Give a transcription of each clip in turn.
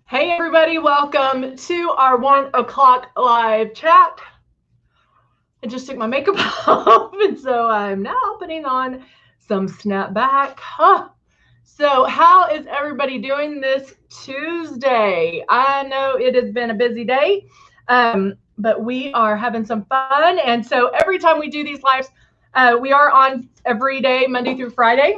Hey everybody, welcome to our 1 o'clock live chat. I just took my makeup off, and so I'm now putting on some snapback. So how is everybody doing this Tuesday? I know it has been a busy day, but we are having some fun. And so every time we do these lives, we are on every day, Monday through Friday.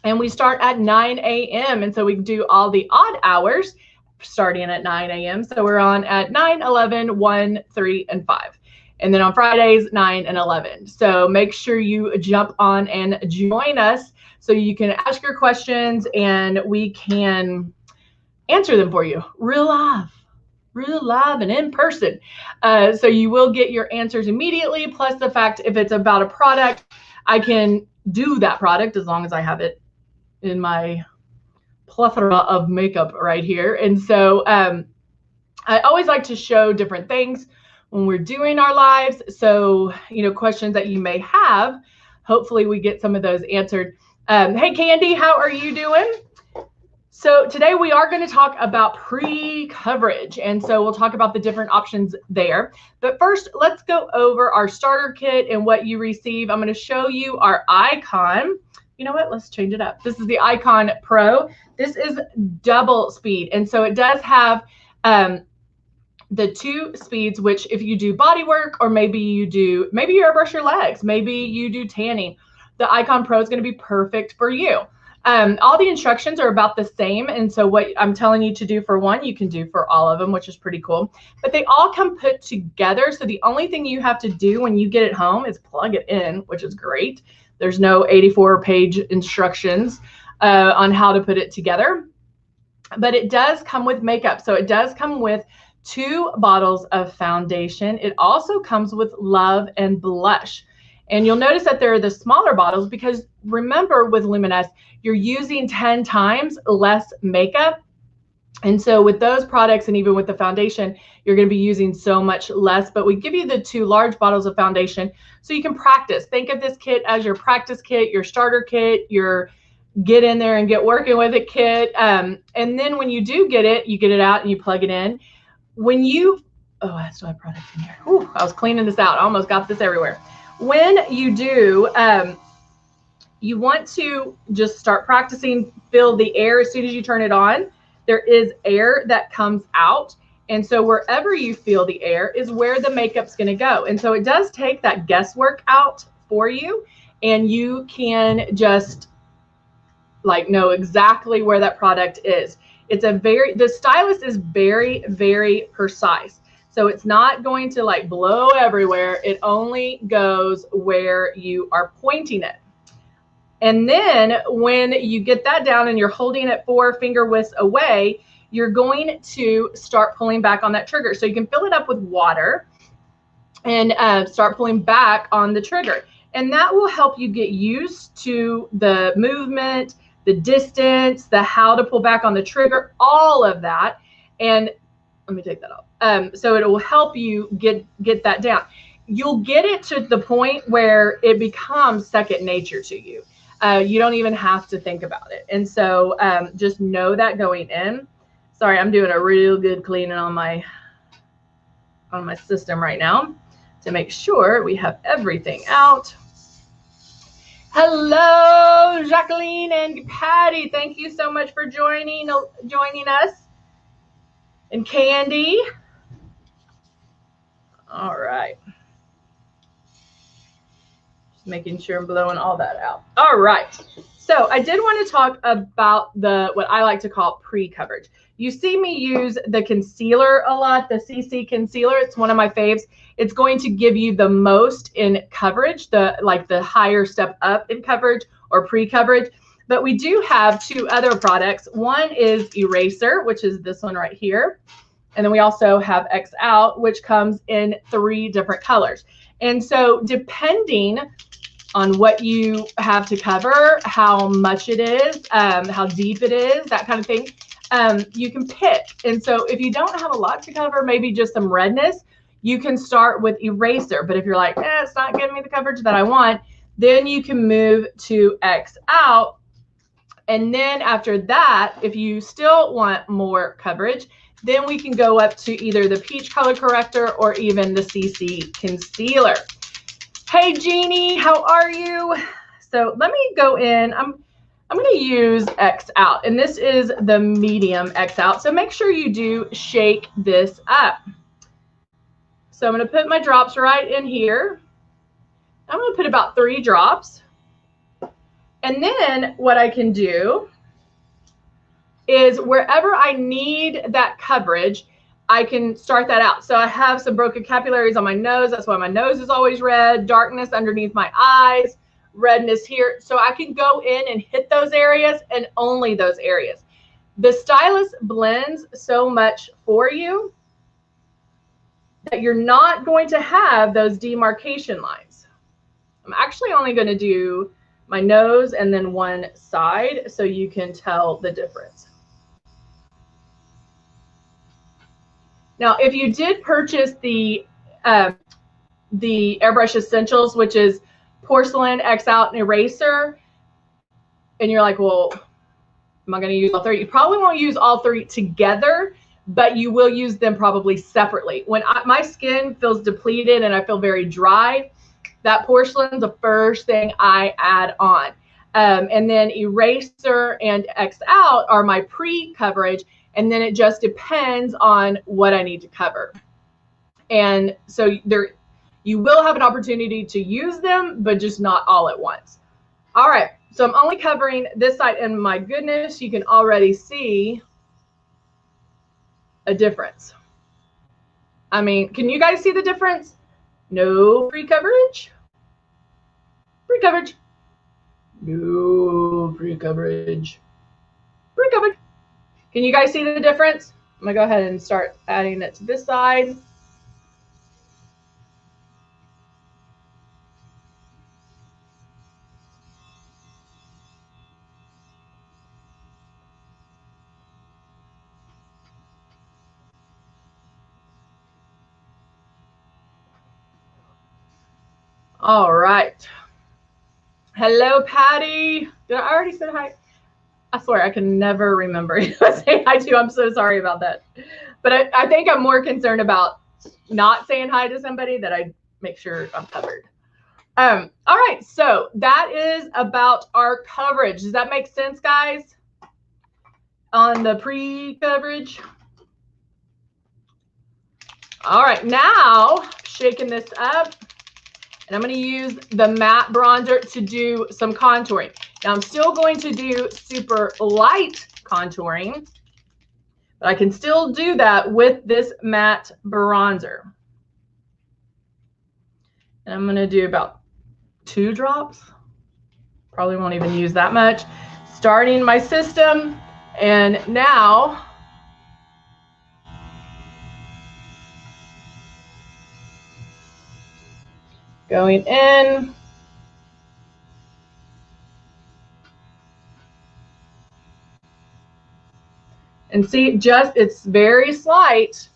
And we start at 9 a.m. And so we do all the odd hours starting at 9 a.m. So we're on at 9, 11, 1, 3, and 5. And then on Fridays, 9 and 11. So make sure you jump on and join us so you can ask your questions and we can answer them for you real live and in person. So you will get your answers immediately. Plus the fact if it's about a product, I can do that product as long as I have it in my plethora of makeup right here. And so I always like to show different things when we're doing our lives. So, questions that you may have, hopefully we get some of those answered. Hey, Candy, how are you doing? So today we are going to talk about pre-coverage. And so we'll talk about the different options there. But first, let's go over our starter kit and what you receive. I'm going to show you our icon. You know what? Let's change it up. This is the Icon Pro. This is double speed. And so it does have the 2 speeds, which if you do body work or maybe you airbrush your legs, maybe you do tanning, the Icon Pro is going to be perfect for you. All the instructions are about the same. And so what I'm telling you to do for one, you can do for all of them, which is pretty cool. But they all come put together. So the only thing you have to do when you get it home is plug it in, which is great. There's no 84-page instructions on how to put it together. But it does come with makeup. So it does come with 2 bottles of foundation. It also comes with Love and Blush. And you'll notice that there are the smaller bottles because remember with Luminous, you're using 10 times less makeup. And so with those products and even with the foundation, you're going to be using so much less. But we give you the 2 large bottles of foundation so you can practice. Think of this kit as your practice kit, your starter kit, your get in there and get working with it kit. And then when you do get it, you get it out and you plug it in. I still have product in here. Ooh, I was cleaning this out. I almost got this everywhere. When you do, you want to just start practicing, feel the air as soon as you turn it on. There is air that comes out. And so wherever you feel the air is where the makeup's going to go. And so it does take that guesswork out for you. And you can just know exactly where that product is. The stylus is very, very precise. So it's not going to blow everywhere. It only goes where you are pointing it. And then when you get that down and you're holding it 4 finger widths away, you're going to start pulling back on that trigger. So you can fill it up with water and start pulling back on the trigger. And that will help you get used to the movement, the distance, the how to pull back on the trigger, all of that. And let me take that off. So it will help you get that down. You'll get it to the point where it becomes second nature to you. You don't even have to think about it. And so just know that going in. Sorry, I'm doing a real good cleaning on my system right now to make sure we have everything out. Hello, Jacqueline and Patty. Thank you so much for joining us. And Candy. All right. Just making sure I'm blowing all that out. All right. So I did want to talk about what I like to call pre-coverage. You see me use the concealer a lot, the CC concealer. It's one of my faves. It's going to give you the most in coverage, the higher step up in coverage or pre-coverage. But we do have 2 other products. One is Eraser, which is this one right here. And then we also have X Out, which comes in 3 different colors. And so depending on what you have to cover, how much it is, how deep it is, that kind of thing, you can pick. And so if you don't have a lot to cover, maybe just some redness, you can start with Eraser. But if you're like, it's not giving me the coverage that I want, then you can move to X Out. And then after that, if you still want more coverage, then we can go up to either the peach color corrector or even the CC concealer. Hey Jeannie, how are you? So let me go in. I'm going to use X Out, and this is the medium X Out. So make sure you do shake this up. So I'm going to put my drops right in here. I'm going to put about 3 drops. And then what I can do is wherever I need that coverage, I can start that out. So I have some broken capillaries on my nose. That's why my nose is always red, darkness underneath my eyes, redness here. So I can go in and hit those areas and only those areas. The stylus blends so much for you that you're not going to have those demarcation lines. I'm actually only going to do my nose and then one side so you can tell the difference. Now, if you did purchase the Airbrush Essentials, which is porcelain, X Out, and eraser, and you're like, well, am I going to use all 3? You probably won't use all 3 together, but you will use them probably separately. When my skin feels depleted and I feel very dry, that porcelain is the first thing I add on. And then eraser and X Out are my pre-coverage, and then it just depends on what I need to cover. And so there, you will have an opportunity to use them, but just not all at once. All right, so I'm only covering this side, and my goodness, you can already see a difference. I mean, can you guys see the difference? No pre-coverage. Pre-coverage. No pre-coverage. Pre-coverage. Can you guys see the difference? I'm going to go ahead and start adding it to this side. All right. Hello, Patty. Did I already say hi? I swear I can never remember who I say hi to. I'm so sorry about that. But I think I'm more concerned about not saying hi to somebody that I make sure I'm covered. All right, so that is about our coverage. Does that make sense, guys? On the pre-coverage. All right, now shaking this up. And I'm going to use the matte bronzer to do some contouring. Now, I'm still going to do super light contouring, but I can still do that with this matte bronzer. And I'm going to do about 2 drops. Probably won't even use that much. Starting my system, and now going in. And see, it's very slight.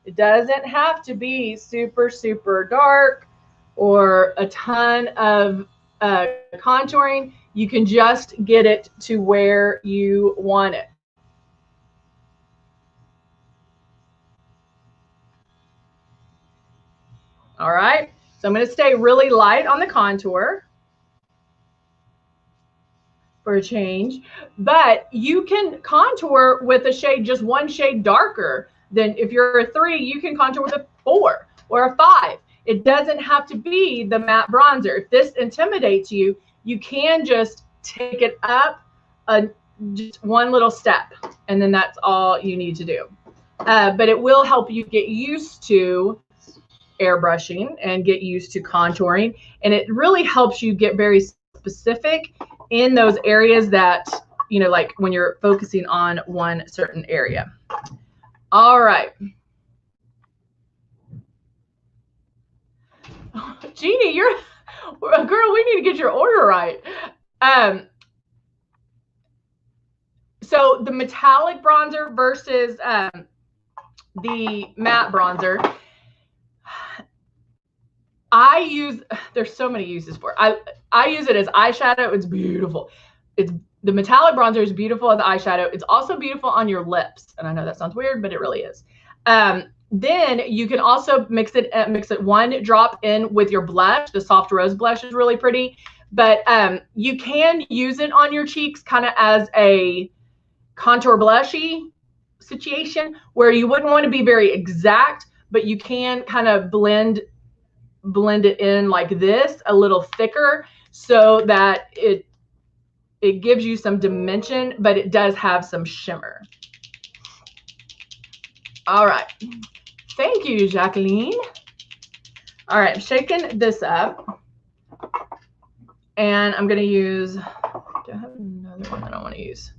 It doesn't have to be super, super dark or a ton of contouring. You can just get it to where you want it. All right, so I'm going to stay really light on the contour for a change, but you can contour with a shade just 1 shade darker than if you're a 3, you can contour with a 4 or a 5. It doesn't have to be the matte bronzer. If this intimidates you, you can just take it up just 1 little step, and then that's all you need to do. But it will help you get used to airbrushing and get used to contouring, and it really helps you get very specific in those areas that, you know, like when you're focusing on one certain area. All right. Jeannie, you're a girl, we need to get your order right. So the metallic bronzer versus the matte bronzer, there's so many uses for it. I use it as eyeshadow. It's beautiful. It's The metallic bronzer is beautiful as eyeshadow. It's also beautiful on your lips. And I know that sounds weird, but it really is. Then you can also mix it one drop in with your blush. The soft rose blush is really pretty. But you can use it on your cheeks kind of as a contour blushy situation where you wouldn't want to be very exact, but you can kind of blend it in like this, a little thicker, so that it gives you some dimension, but it does have some shimmer. All right. Thank you, Jacqueline. All right, I'm shaking this up. And I'm going to use, do I have another one that I want to use?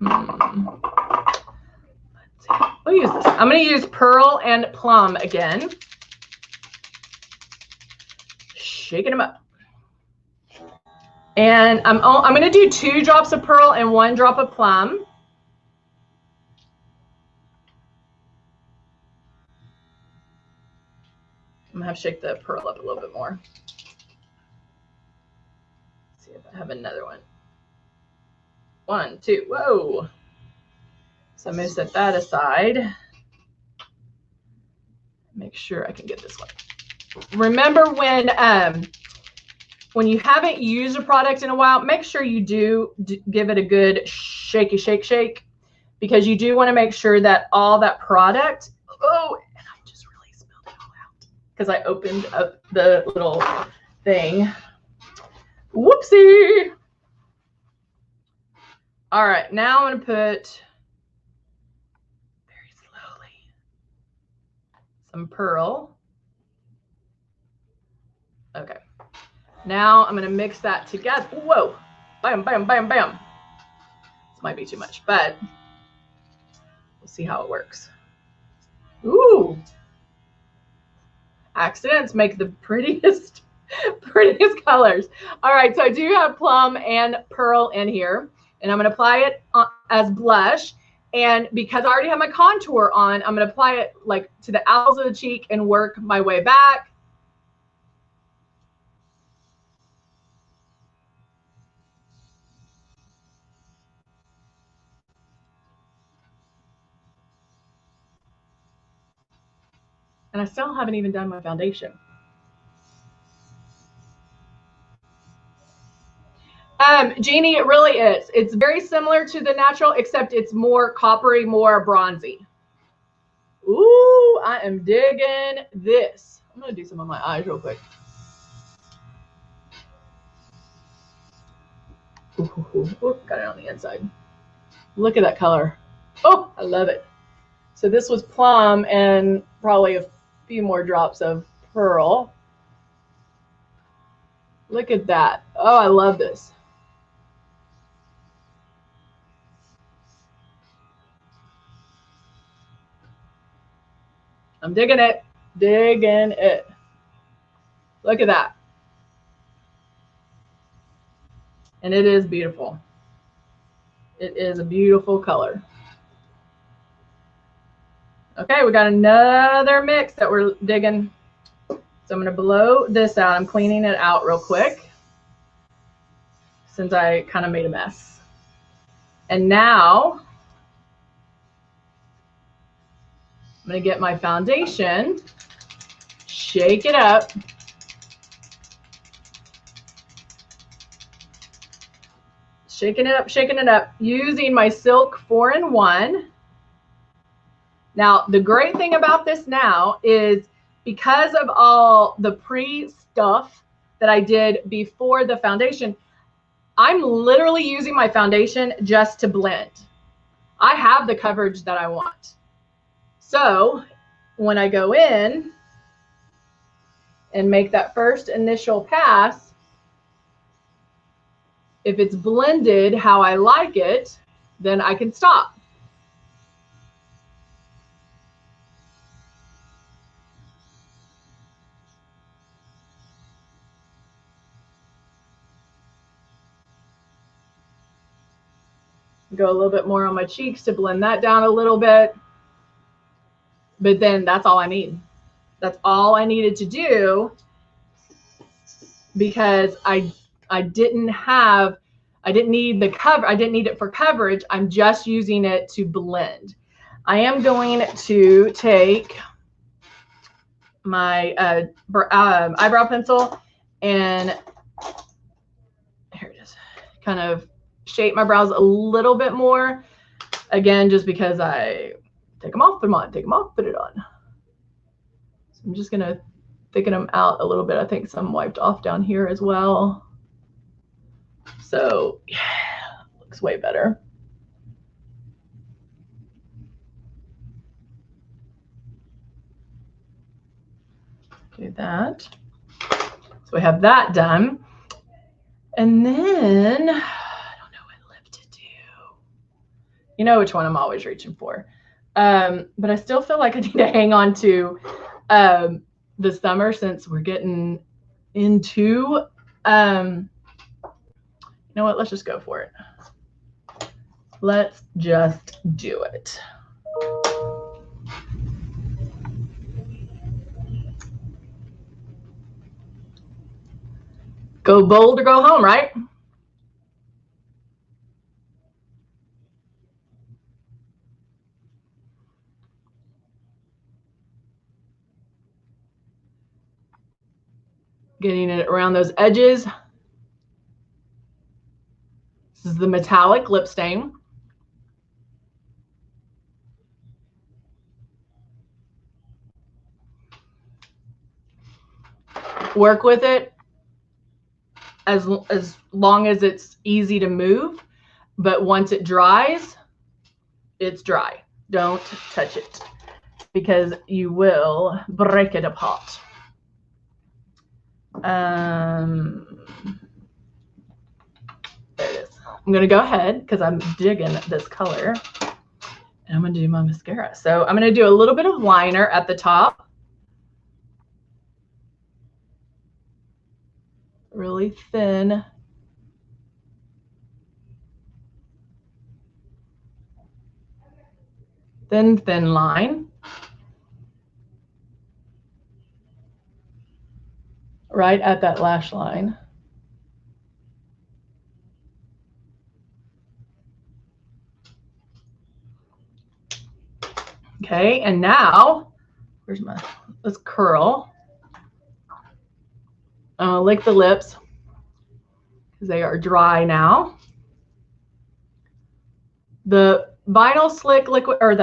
Let's see. We'll use this. I'm going to use Pearl and Plum again. Shaking them up. And I'm going to do 2 drops of Pearl and 1 drop of Plum. I'm going to have to shake the Pearl up a little bit more. Let's see if I have another one. 1, 2, whoa. So I'm going to set that aside. Make sure I can get this one. Remember when you haven't used a product in a while, make sure you do give it a good shake, because you do want to make sure that all that product, oh, and I just really spilled it all out because I opened up the little thing. Whoopsie. All right, now I'm going to put very slowly some Pearl. Okay. Now I'm going to mix that together. Whoa. Bam, bam, bam, bam. This might be too much, but we'll see how it works. Ooh. Accidents make the prettiest colors. All right, so I do have Plum and Pearl in here, and I'm going to apply it as blush. And because I already have my contour on, I'm going to apply it like to the owls of the cheek and work my way back. And I still haven't even done my foundation. Jeannie, it really is. It's very similar to the natural, except it's more coppery, more bronzy. Ooh, I am digging this. I'm going to do some on my eyes real quick. Ooh, got it on the inside. Look at that color. Oh, I love it. So this was Plum and probably a few more drops of Pearl. Look at that. Oh, I love this. I'm digging it. Digging it. Look at that. And it is beautiful. It is a beautiful color. Okay, we got another mix that we're digging. So I'm going to blow this out. I'm cleaning it out real quick since I kind of made a mess. And now I'm going to get my foundation, shake it up. Shaking it up, using my Silk 4-in-1. Now, the great thing about this now is because of all the pre-stuff that I did before the foundation, I'm literally using my foundation just to blend. I have the coverage that I want. So when I go in and make that first initial pass, if it's blended how I like it, then I can stop. Go a little bit more on my cheeks to blend that down a little bit. But then that's all I need. That's all I needed to do, because I I didn't need the cover. I didn't need it for coverage. I'm just using it to blend. I am going to take my eyebrow pencil and here it is, kind of shape my brows a little bit more. Again, just because I take them off, put them on, take them off, put it on. So I'm just going to thicken them out a little bit. I think some wiped off down here as well. So yeah, looks way better. Do that. So we have that done. And then, I don't know what lip to do. You know which one I'm always reaching for. But I still feel like I need to hang on to the summer since we're getting into, you know what, let's just go for it. Let's just do it. Go bold or go home, right? Getting it around those edges. This is the metallic lip stain. Work with it as long as it's easy to move, but once it dries, it's dry. Don't touch it because you will break it apart. There it is. I'm going to go ahead because I'm digging this color and I'm going to do my mascara. So I'm going to do a little bit of liner at the top. Really thin. Thin line. Right at that lash line. Okay, and now, let's curl. Lick the lips because they are dry now. The Vinyl Slick liquid, or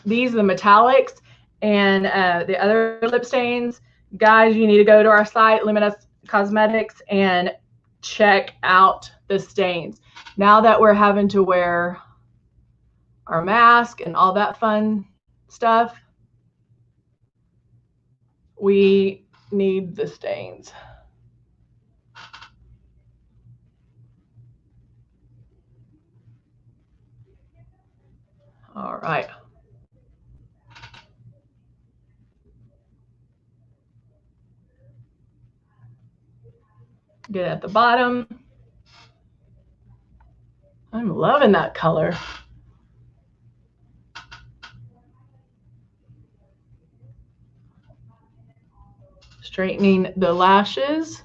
these are the metallics, and the other lip stains. Guys, you need to go to our site, Luminous Cosmetics, and check out the stains. Now that we're having to wear our mask and all that fun stuff, we need the stains. All right. Get at the bottom. I'm loving that color. Straightening the lashes.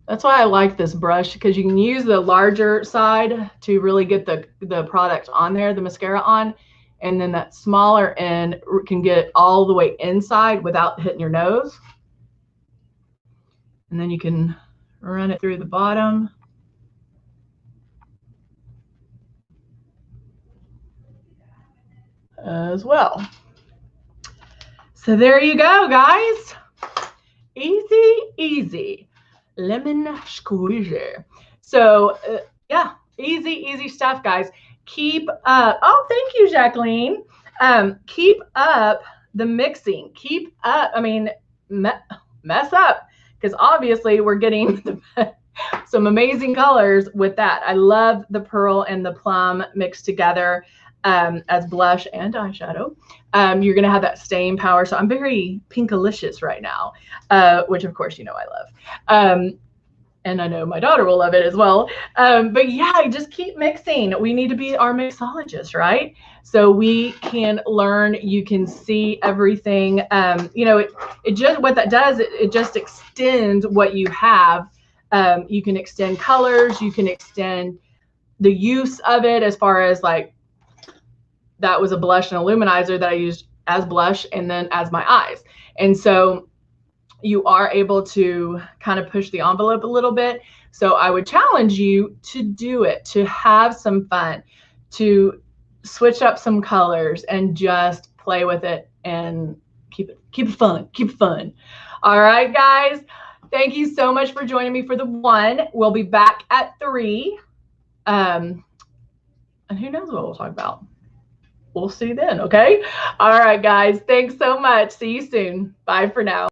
That's why I like this brush, because you can use the larger side to really get the product on there, the mascara on, and then that smaller end can get all the way inside without hitting your nose. And then you can run it through the bottom. As well. So there you go, guys. Easy, easy. Lemon squeezer. So yeah, easy stuff, guys. Keep up. Oh, thank you, Jacqueline. Keep up the mixing. Keep up. I mean, mess up, because obviously we're getting some amazing colors with that. I love the pearl and the plum mixed together as blush and eyeshadow. You're going to have that staying power. So I'm very pinkalicious right now, which of course, you know, I love. And I know my daughter will love it as well. But yeah, just keep mixing. We need to be our mixologist, right? So we can learn. You can see everything. It just, what that does, it just extends what you have. You can extend colors. You can extend the use of it, as far as like, that was a blush and a luminizer that I used as blush and then as my eyes. And so you are able to kind of push the envelope a little bit. So I would challenge you to do it, to have some fun, to switch up some colors and just play with it and keep it fun. Keep it fun. All right, guys. Thank you so much for joining me for the 1. We'll be back at 3. And who knows what we'll talk about. We'll see you then, okay? All right, guys. Thanks so much. See you soon. Bye for now.